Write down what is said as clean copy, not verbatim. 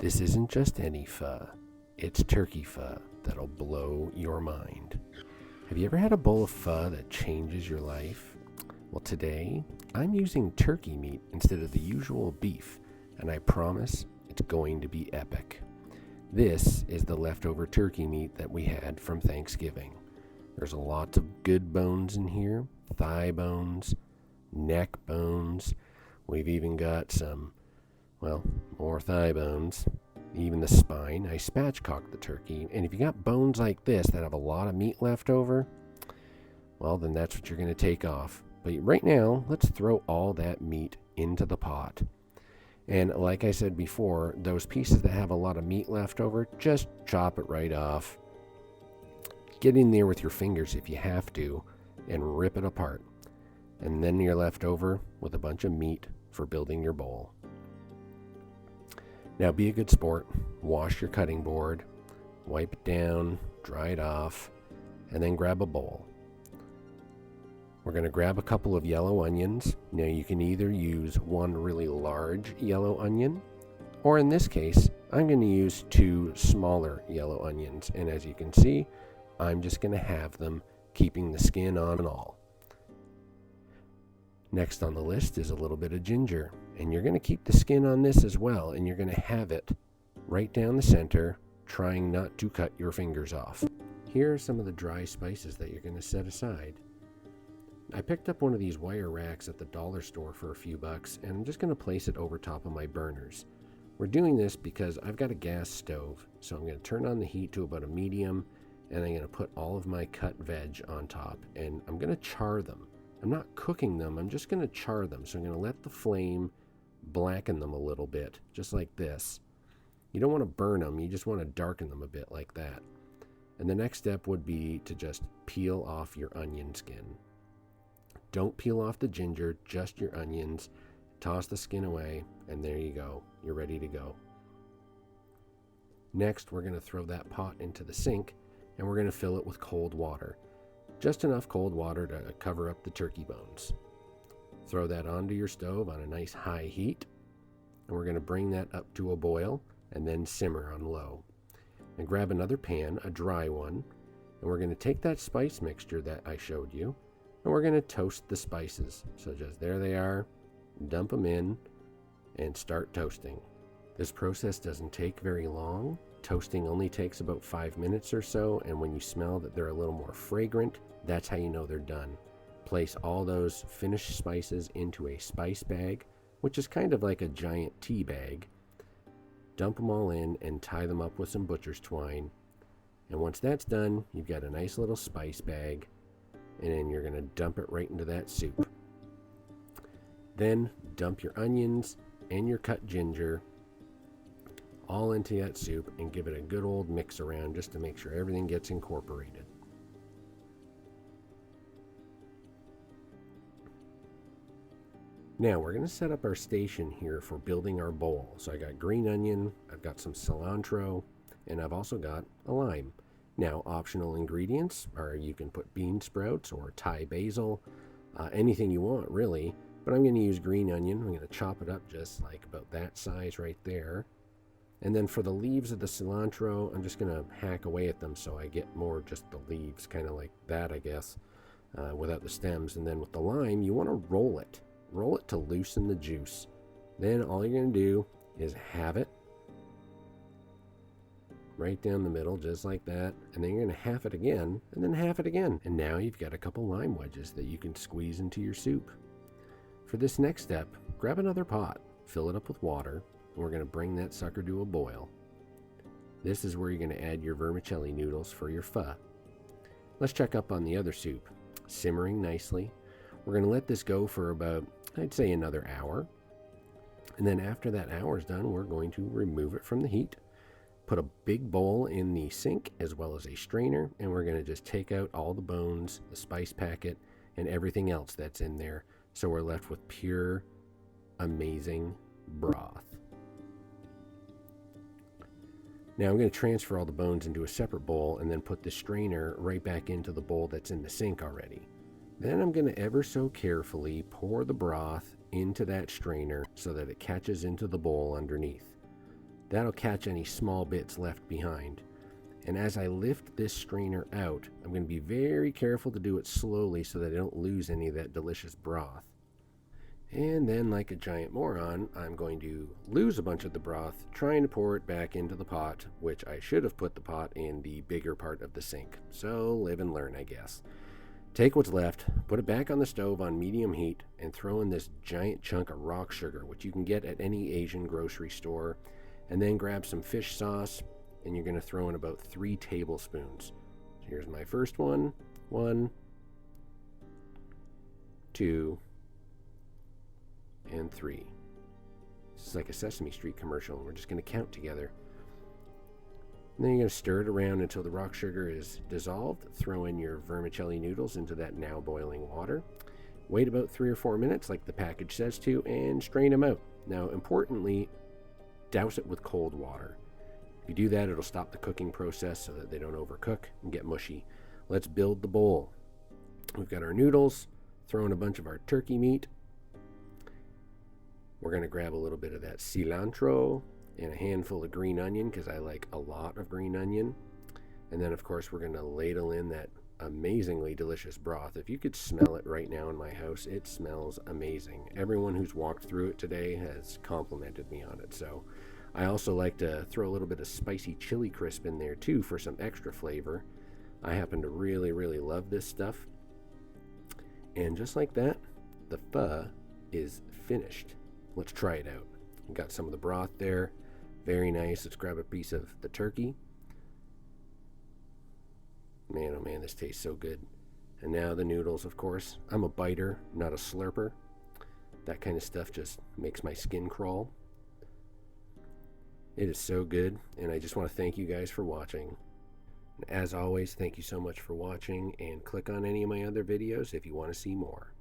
This isn't just any pho, it's turkey pho that'll blow your mind. Have you ever had a bowl of pho that changes your life? Well, today I'm using turkey meat instead of the usual beef, and I promise it's going to be epic. This is the leftover turkey meat that we had from Thanksgiving. There's a lot of good bones in here, thigh bones, neck bones. We've even got some, more thigh bones, even the spine. I spatchcocked the turkey, and if you got bones like this that have a lot of meat left over, well, then that's what you're going to take off. But right now, let's throw all that meat into the pot. And like I said before, those pieces that have a lot of meat left over, just chop it right off. Get in there with your fingers if you have to, and rip it apart. And then you're left over with a bunch of meat for building your bowl. Now be a good sport, wash your cutting board, wipe it down, dry it off, and then grab a bowl. We're going to grab a couple of yellow onions. Now you can either use one really large yellow onion, or in this case, I'm going to use two smaller yellow onions. And as you can see, I'm just going to have them, keeping the skin on and all. Next on the list is a little bit of ginger, and you're going to keep the skin on this as well, and you're going to have it right down the center, trying not to cut your fingers off. Here are some of the dry spices that you're going to set aside. I picked up one of these wire racks at the dollar store for a few bucks, and I'm just going to place it over top of my burners. We're doing this because I've got a gas stove, so I'm going to turn on the heat to about a medium, and I'm going to put all of my cut veg on top, and I'm going to char them. I'm not cooking them, I'm just going to char them. So I'm going to let the flame blacken them a little bit, just like this. You don't want to burn them, you just want to darken them a bit like that. And the next step would be to just peel off your onion skin. Don't peel off the ginger, just your onions. Toss the skin away, and there you go. You're ready to go. Next, we're going to throw that pot into the sink, and we're going to fill it with cold water. Just enough cold water to cover up the turkey bones. Throw that onto your stove on a nice high heat, and we're going to bring that up to a boil and then simmer on low. And grab another pan, a dry one, and we're going to take that spice mixture that I showed you, and we're going to toast the spices. So just there they are, dump them in, and start toasting. This process doesn't take very long. Toasting only takes about 5 minutes or so, and when you smell that they're a little more fragrant, that's how you know they're done. Place all those finished spices into a spice bag, which is kind of like a giant tea bag. Dump them all in and tie them up with some butcher's twine. And once that's done, you've got a nice little spice bag, and then you're going to dump it right into that soup. Then dump your onions and your cut ginger all into that soup and give it a good old mix around just to make sure everything gets incorporated. Now we're going to set up our station here for building our bowl. So I got green onion, I've got some cilantro, and I've also got a lime. Now optional ingredients are you can put bean sprouts or Thai basil, anything you want really, but I'm going to use green onion. I'm going to chop it up just like about that size right there. And then for the leaves of the cilantro, I'm just going to hack away at them so I get more just the leaves, kind of like that, I guess, without the stems. And then with the lime, you want to roll it. Roll it to loosen the juice. Then all you're going to do is halve it right down the middle, just like that. And then you're going to half it again, and then half it again. And now you've got a couple lime wedges that you can squeeze into your soup. For this next step, grab another pot, fill it up with water, and we're going to bring that sucker to a boil. This is where you're going to add your vermicelli noodles for your pho. Let's check up on the other soup. Simmering nicely. We're going to let this go for about, I'd say, another hour. And then after that hour is done, we're going to remove it from the heat. Put a big bowl in the sink as well as a strainer, and we're going to just take out all the bones, the spice packet, and everything else that's in there. So we're left with pure, amazing broth. Now I'm going to transfer all the bones into a separate bowl and then put the strainer right back into the bowl that's in the sink already. Then I'm going to ever so carefully pour the broth into that strainer so that it catches into the bowl underneath. That'll catch any small bits left behind. And as I lift this strainer out, I'm going to be very careful to do it slowly so that I don't lose any of that delicious broth. And then, like a giant moron, I'm going to lose a bunch of the broth, trying to pour it back into the pot, which I should have put the pot in the bigger part of the sink. So live and learn, I guess. Take what's left, put it back on the stove on medium heat, and throw in this giant chunk of rock sugar, which you can get at any Asian grocery store. And then grab some fish sauce, and you're going to throw in about 3 tablespoons. So here's my first one. 1, 2, and 3. This is like a Sesame Street commercial, and we're just going to count together. And then you're going to stir it around until the rock sugar is dissolved. Throw in your vermicelli noodles into that now boiling water. Wait about 3 or 4 minutes like the package says to, and strain them out. Now, importantly, douse it with cold water. If you do that, it'll stop the cooking process so that they don't overcook and get mushy. Let's build the bowl. We've got our noodles, throw in a bunch of our turkey meat. We're going to grab a little bit of that cilantro and a handful of green onion because I like a lot of green onion. And then, of course, we're going to ladle in that amazingly delicious broth. If you could smell it right now in my house, it smells amazing. Everyone who's walked through it today has complimented me on it. So I also like to throw a little bit of spicy chili crisp in there too for some extra flavor. I happen to really, really love this stuff. And just like that, the pho is finished. Let's try it out. We got some of the broth there. Very nice. Let's grab a piece of the turkey. Man, oh man, this tastes so good. And now the noodles, of course. I'm a biter, not a slurper. That kind of stuff just makes my skin crawl. It is so good, and I just want to thank you guys for watching. As always, thank you so much for watching, and click on any of my other videos if you want to see more.